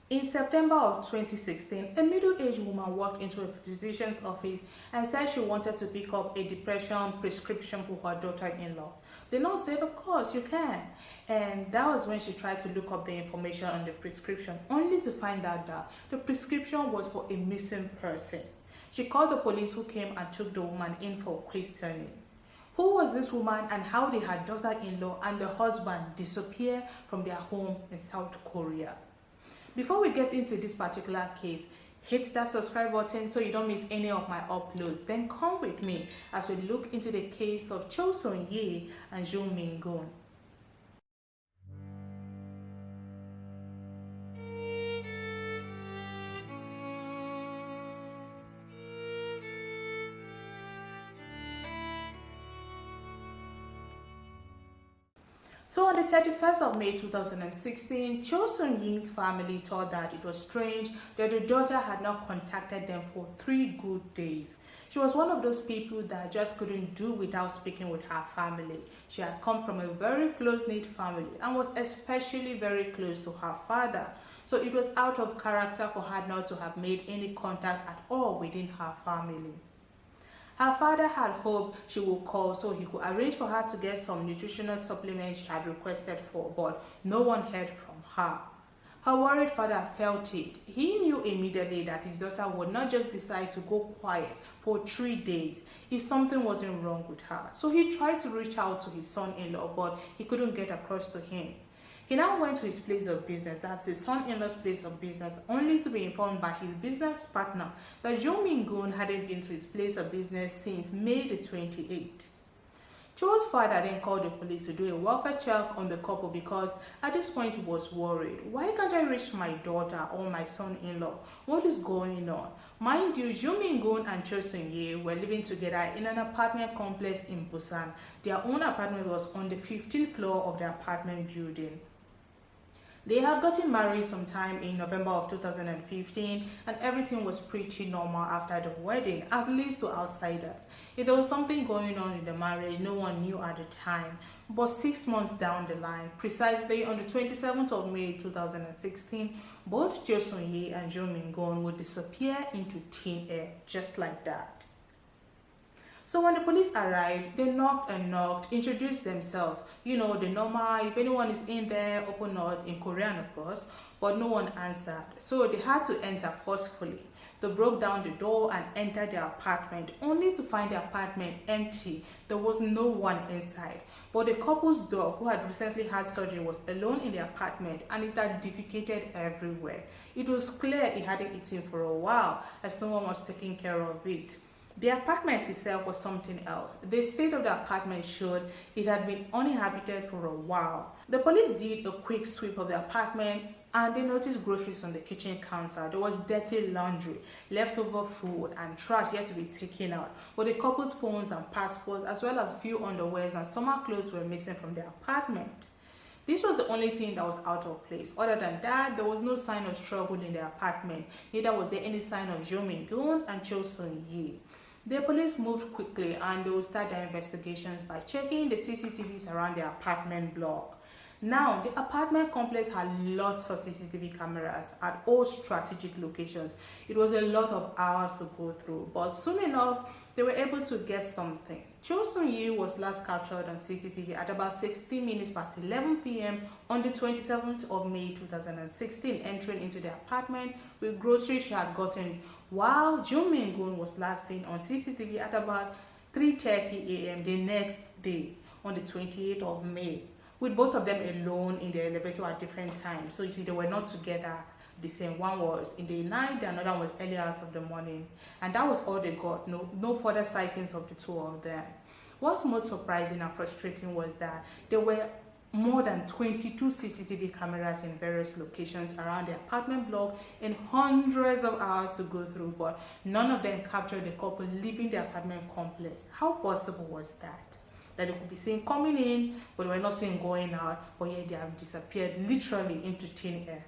In September of 2016, a middle-aged woman walked into a physician's office and said she wanted to pick up a depression prescription for her daughter-in-law. The nurse said, of course, you can. And that was when she tried to look up the information on the prescription, only to find out that the prescription was for a missing person. She called the police, who came and took the woman in for questioning. Who was this woman and how did her daughter-in-law and the husband disappear from their home in South Korea? Before we get into this particular case, hit that subscribe button so you don't miss any of my uploads. Then come with me as we look into the case of Cho Sun-ye and Jo Min-gun. So on the 31st of May 2016, Cho Sun-ying's family thought that it was strange that the daughter had not contacted them for 3 good days. She was one of those people that just couldn't do without speaking with her family. She had come from a very close-knit family and was especially very close to her father. So it was out of character for her not to have made any contact at all within her family. Her father had hoped she would call so he could arrange for her to get some nutritional supplements she had requested for, but no one heard from her. Her worried father felt it. He knew immediately that his daughter would not just decide to go quiet for 3 days if something wasn't wrong with her. So he tried to reach out to his son-in-law, but he couldn't get across to him. He now went to his place of business, that's his son-in-law's place of business, only to be informed by his business partner that Jo Min-gun hadn't been to his place of business since May the 28th. Cho's father then called the police to do a welfare check on the couple because at this point he was worried. Why can't I reach my daughter or my son-in-law? What is going on? Mind you, Jo Min-gun and Cho Sun-ye were living together in an apartment complex in Busan. Their own apartment was on the 15th floor of the apartment building. They had gotten married sometime in November of 2015 and everything was pretty normal after the wedding, at least to outsiders. If there was something going on in the marriage, no one knew at the time. But 6 months down the line, precisely on the 27th of May 2016, both Cho Sun-ye and Jo Min-gun would disappear into thin air, just like that. So when the police arrived, they knocked and knocked, introduced themselves. You know, the normal, if anyone is in there, open up, in Korean of course, but no one answered. So they had to enter forcefully. They broke down the door and entered their apartment, only to find the apartment empty. There was no one inside. But the couple's dog, who had recently had surgery, was alone in the apartment and it had defecated everywhere. It was clear it hadn't eaten for a while, as no one was taking care of it. The apartment itself was something else. The state of the apartment showed it had been uninhabited for a while. The police did a quick sweep of the apartment and they noticed groceries on the kitchen counter. There was dirty laundry, leftover food and trash yet to be taken out. But the couple's phones and passports, as well as a few underwears and summer clothes, were missing from the apartment. This was the only thing that was out of place. Other than that, there was no sign of struggle in the apartment. Neither was there any sign of Jo Min-gun and Cho Sun-ye. The police moved quickly and they will start their investigations by checking the CCTVs around the apartment block. Now, the apartment complex had lots of CCTV cameras at all strategic locations. It was a lot of hours to go through, but soon enough, they were able to get something. Cho Sun-ye was last captured on CCTV at about 16 minutes past 11 p.m. on the 27th of May 2016, entering into the apartment with groceries she had gotten, while Jo Min-gun was last seen on CCTV at about 3:30 a.m. the next day, on the 28th of May, with both of them alone in the elevator at different times. So you see, they were not together the same. One was in the night, the another was early hours of the morning. And that was all they got. No further sightings of the two of them. What's most surprising and frustrating was that there were more than 22 CCTV cameras in various locations around the apartment block and hundreds of hours to go through, but none of them captured the couple leaving the apartment complex. How possible was that? That they could be seen coming in, but they were not seen going out, but yet they have disappeared literally into thin air.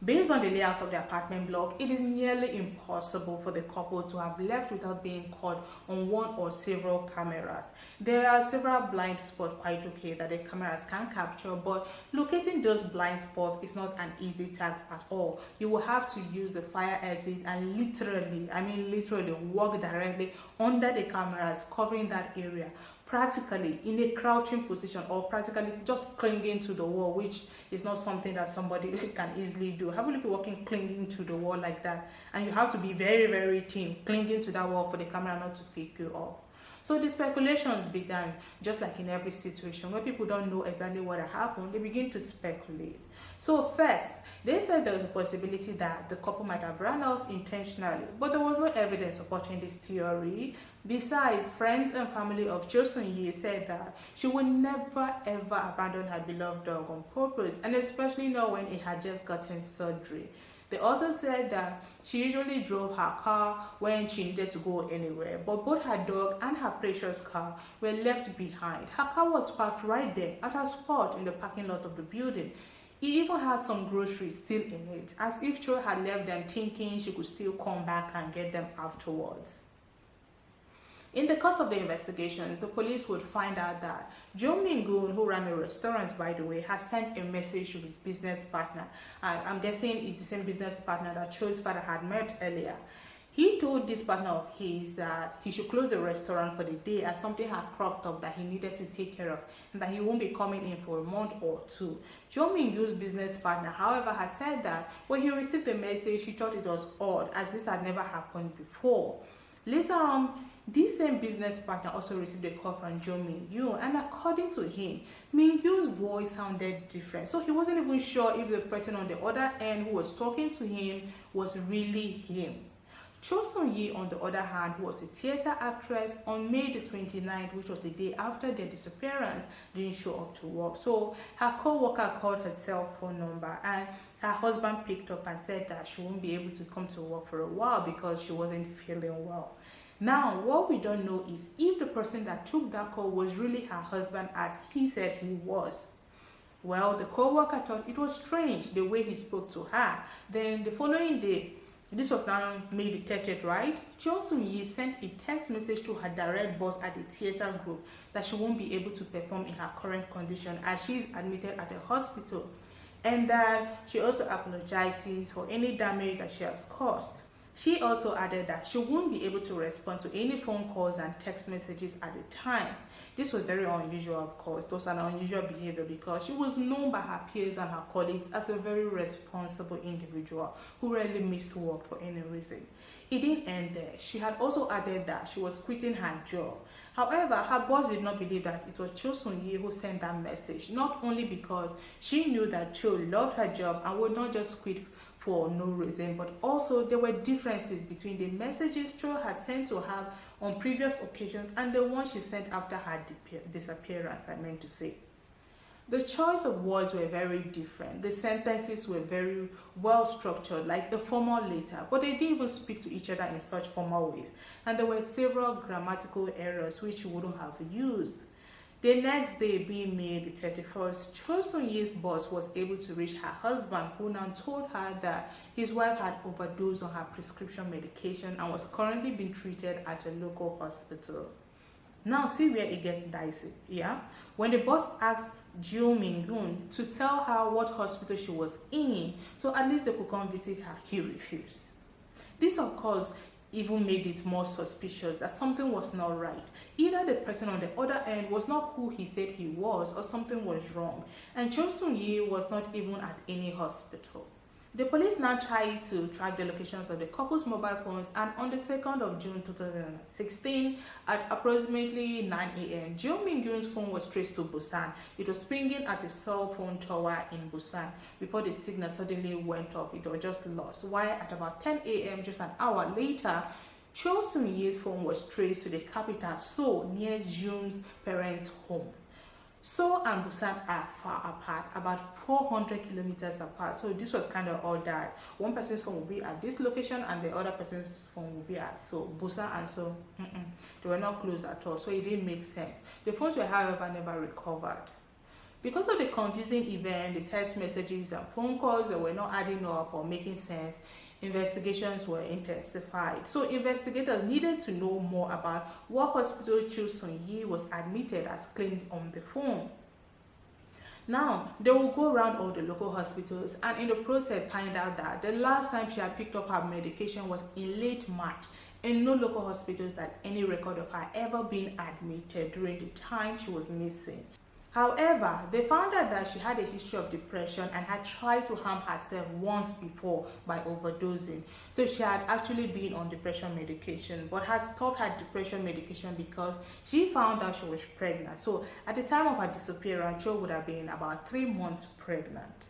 Based on the layout of the apartment block, it is nearly impossible for the couple to have left without being caught on one or several cameras. There are several blind spots quite okay that the cameras can capture, but locating those blind spots is not an easy task at all. You will have to use the fire exit and literally walk directly under the cameras covering that area, practically in a crouching position or practically just clinging to the wall, which is not something that somebody can easily do. How will you be walking clinging to the wall like that? And you have to be very, very thin, clinging to that wall for the camera not to pick you up. So the speculations began, just like in every situation where people don't know exactly what happened, they begin to speculate. So first, they said there was a possibility that the couple might have run off intentionally, but there was no evidence supporting this theory. Besides, friends and family of Cho Sun-yi said that she would never ever abandon her beloved dog on purpose, and especially not when it had just gotten surgery. They also said that she usually drove her car when she needed to go anywhere, but both her dog and her precious car were left behind. Her car was parked right there at her spot in the parking lot of the building. It even had some groceries still in it, as if Cho had left them thinking she could still come back and get them afterwards. In the course of the investigations, the police would find out that Jo Min-gun, who ran a restaurant by the way, has sent a message to his business partner. I'm guessing it's the same business partner that Cho's father had met earlier. He told this partner of his that he should close the restaurant for the day as something had cropped up that he needed to take care of and that he won't be coming in for a month or two. Jo Min-gun's business partner, however, has said that when he received the message, he thought it was odd as this had never happened before. Later on, this same business partner also received a call from Jo Min-gun, and according to him, Min-gun's voice sounded different. So he wasn't even sure if the person on the other end who was talking to him was really him. Cho Sun-yi, on the other hand, who was a theater actress, on May the 29th, which was the day after their disappearance, didn't show up to work. So her co-worker called her cell phone number and her husband picked up and said that she won't be able to come to work for a while because she wasn't feeling well. Now, what we don't know is if the person that took that call was really her husband as he said he was. Well, the co-worker thought it was strange the way he spoke to her. Then the following day, this was now May the 30th, right? Cho Sun-yi sent a text message to her direct boss at the theater group that she won't be able to perform in her current condition as she is admitted at the hospital, and that she also apologizes for any damage that she has caused. She also added that she won't be able to respond to any phone calls and text messages at the time. This was very unusual, of course. It was an unusual behavior because she was known by her peers and her colleagues as a very responsible individual who rarely missed work for any reason. It didn't end there. She had also added that she was quitting her job. However, her boss did not believe that it was Cho Sun-yi who sent that message, not only because she knew that Cho loved her job and would not just quit for no reason, but also there were differences between the messages Cho had sent to her on previous occasions and the one she sent after her disappearance, I meant to say. The choice of words were very different. The sentences were very well structured, like a formal letter, but they didn't even speak to each other in such formal ways. And there were several grammatical errors which she wouldn't have used. The next day, being May the 31st, Cho Sun-yi's boss was able to reach her husband, who now told her that his wife had overdosed on her prescription medication and was currently being treated at a local hospital. Now, see where it gets dicey, yeah? When the boss asked Jo Min-gun to tell her what hospital she was in, so at least they could come visit her, he refused. This, of course, even made it more suspicious that something was not right. Either the person on the other end was not who he said he was, or something was wrong, and Cho Sun-yi was not even at any hospital. The police now tried to track the locations of the couple's mobile phones, and on the 2nd of June 2016, at approximately 9 a.m., Jo Min-gun's phone was traced to Busan. It was ringing at a cell phone tower in Busan before the signal suddenly went off. It was just lost. While at about 10 a.m., just an hour later, Cho Sun-yi's phone was traced to the capital, Seoul, near Jun's parents' home. Seoul and Busan are far apart, about 400 kilometers apart. So this was kind of odd that one person's phone will be at this location and the other person's phone will be at Seoul. Busan and Seoul, they were not close at all. So it didn't make sense. The phones were, however, never recovered. Because of the confusing event, the text messages and phone calls that were not adding up or making sense, investigations were intensified. So investigators needed to know more about what hospital Cho Sun-yi was admitted as claimed on the phone. Now, they will go around all the local hospitals and in the process find out that the last time she had picked up her medication was in late March, and no local hospitals had any record of her ever being admitted during the time she was missing. However, they found out that she had a history of depression and had tried to harm herself once before by overdosing. So she had actually been on depression medication, but had stopped her depression medication because she found out she was pregnant. So at the time of her disappearance, Cho would have been about 3 months pregnant.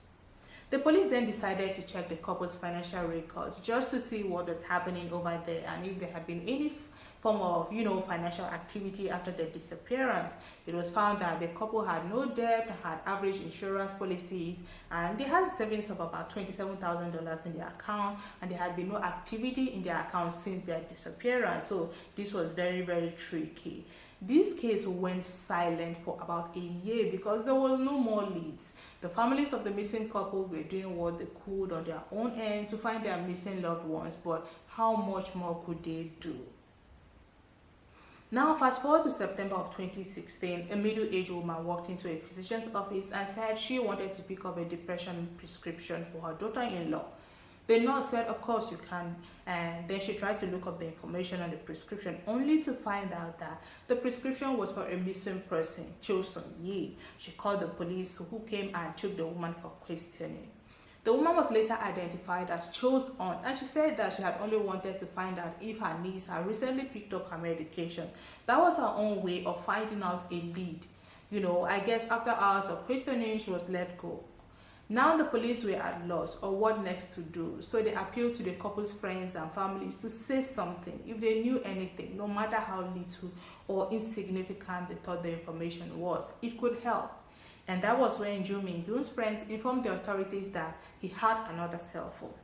The police then decided to check the couple's financial records just to see what was happening over there and if there had been any form of, financial activity after their disappearance. It was found that the couple had no debt, had average insurance policies, and they had savings of about $27,000 in their account, and there had been no activity in their account since their disappearance. So this was very, very tricky. This case went silent for about a year because there was no more leads. The families of the missing couple were doing what they could on their own end to find their missing loved ones, but how much more could they do? Now, fast forward to September of 2016, a middle-aged woman walked into a physician's office and said she wanted to pick up a depression prescription for her daughter-in-law. The nurse said, of course you can, and then she tried to look up the information on the prescription, only to find out that the prescription was for a missing person, Cho Sun-yi. She called the police, who came and took the woman for questioning. The woman was later identified as Cho's aunt, and she said that she had only wanted to find out if her niece had recently picked up her medication. That was her own way of finding out a lead. I guess after hours of questioning, she was let go. Now the police were at loss on what next to do, so they appealed to the couple's friends and families to say something if they knew anything, no matter how little or insignificant they thought the information was. It could help. And that was when Joo Min-yoon's friends informed the authorities that he had another cell phone.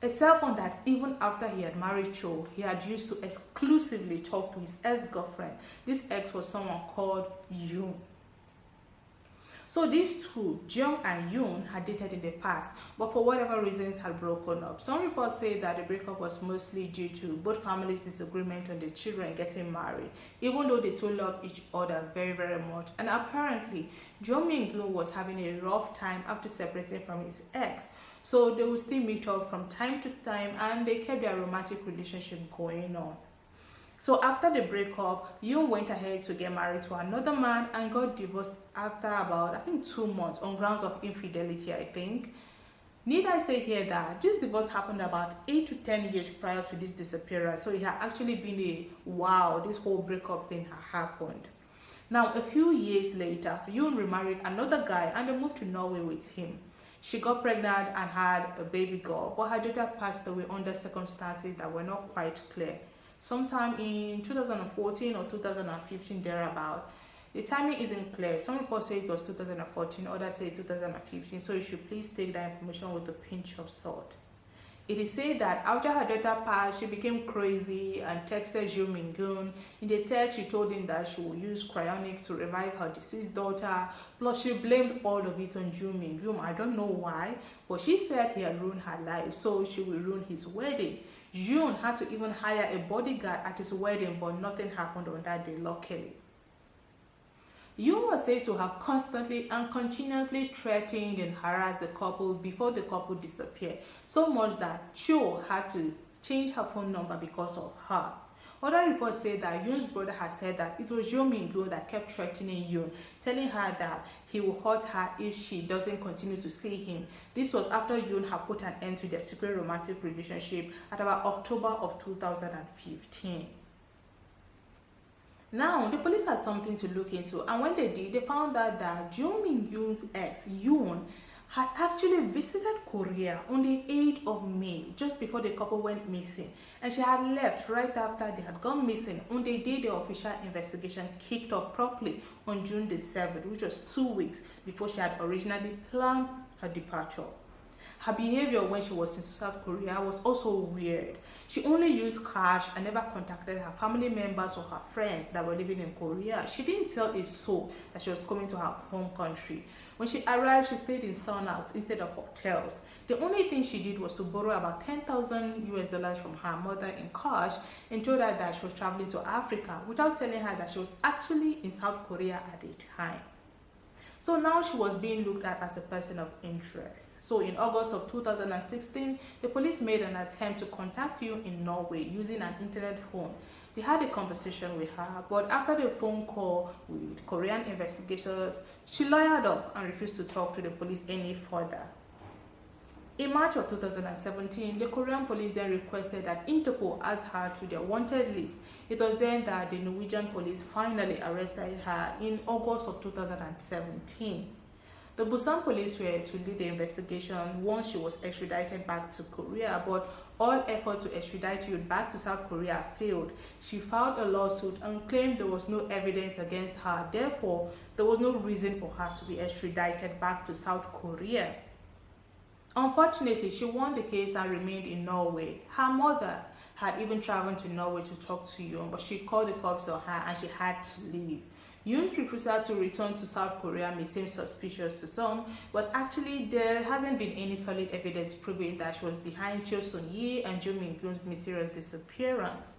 A cell phone that even after he had married Cho, he had used to exclusively talk to his ex-girlfriend. This ex was someone called Yoon. So these two, Jeong and Yoon, had dated in the past, but for whatever reasons had broken up. Some reports say that the breakup was mostly due to both families' disagreement on the children getting married, even though they two loved each other very, very much. And apparently, Jeong Min-yoon was having a rough time after separating from his ex. So they would still meet up from time to time and they kept their romantic relationship going on. So after the breakup, Yoon went ahead to get married to another man and got divorced after about, 2 months on grounds of infidelity, I think. Need I say here that this divorce happened about 8 to 10 years prior to this disappearance. So it had actually been a wow, this whole breakup thing had happened. Now, a few years later, Yoon remarried another guy and they moved to Norway with him. She got pregnant and had a baby girl, but her daughter passed away under circumstances that were not quite clear. Sometime in 2014 or 2015 thereabout. The timing isn't clear. Some reports say it was 2014, others say 2015, so you should please take that information with a pinch of salt. It is said that after her daughter passed, she became crazy and texted Joo Min-yoon. In the text, she told him that she would use cryonics to revive her deceased daughter, plus she blamed all of it on Joo Min-yoon. I don't know why, but she said he had ruined her life, so she will ruin his wedding. Yoon had to even hire a bodyguard at his wedding, but nothing happened on that day, luckily. Yoon was said to have constantly and continuously threatened and harassed the couple before the couple disappeared, so much that Cho had to change her phone number because of her. Other reports say that Yoon's brother has said that it was Joo Min-yoon that kept threatening Yoon, telling her that he will hurt her if she doesn't continue to see him. This was after Yoon had put an end to their secret romantic relationship at about October of 2015. Now, the police had something to look into, and when they did, they found out that Joo Min-yoon's ex, Yoon, had actually visited Korea on the 8th of May, just before the couple went missing. And she had left right after they had gone missing on the day the official investigation kicked off properly on June the 7th, which was 2 weeks before she had originally planned her departure. Her behavior when she was in South Korea was also weird. She only used cash and never contacted her family members or her friends that were living in Korea. She didn't tell a soul that she was coming to her home country. When she arrived, she stayed in saunas instead of hotels. The only thing she did was to borrow about 10,000 US dollars from her mother in cash and told her that she was traveling to Africa without telling her that she was actually in South Korea at the time. So now she was being looked at as a person of interest. So in August of 2016, the police made an attempt to contact you in Norway using an internet phone. They had a conversation with her, but after the phone call with Korean investigators, she lawyered up and refused to talk to the police any further. In March of 2017, the Korean police then requested that Interpol add her to their wanted list. It was then that the Norwegian police finally arrested her in August of 2017. The Busan police were to lead the investigation once she was extradited back to Korea, but all efforts to extradite you back to South Korea failed. She filed a lawsuit and claimed there was no evidence against her. Therefore, there was no reason for her to be extradited back to South Korea. Unfortunately, she won the case and remained in Norway. Her mother had even traveled to Norway to talk to Yoon, but she called the cops on her and she had to leave. Yoon's refusal to return to South Korea may seem suspicious to some, but actually there hasn't been any solid evidence proving that she was behind Cho Sun-yi and Jo Min-gyun's mysterious disappearance.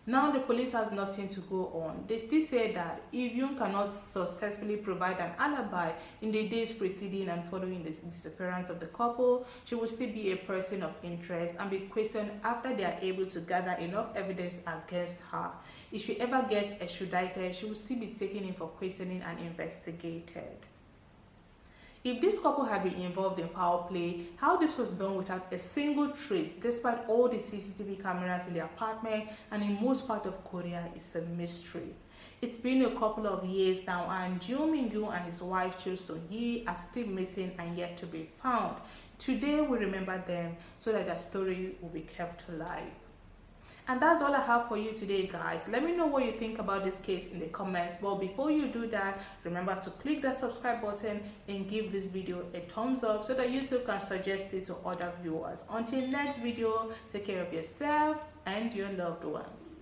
Now the police has nothing to go on. They still say that if Yoon cannot successfully provide an alibi in the days preceding and following the disappearance of the couple, she will still be a person of interest and be questioned after they are able to gather enough evidence against her. If she ever gets extradited, she will still be taken in for questioning and investigated. If this couple had been involved in foul play, how this was done without a single trace, despite all the CCTV cameras in the apartment and in most part of Korea, is a mystery. It's been a couple of years now, and Jo Min-gyun and his wife Cho Sun-yi are still missing and yet to be found. Today we remember them so that their story will be kept alive. And that's all I have for you today, guys. Let me know what you think about this case in the comments. But before you do that, remember to click that subscribe button and give this video a thumbs up so that YouTube can suggest it to other viewers. Until next video, take care of yourself and your loved ones.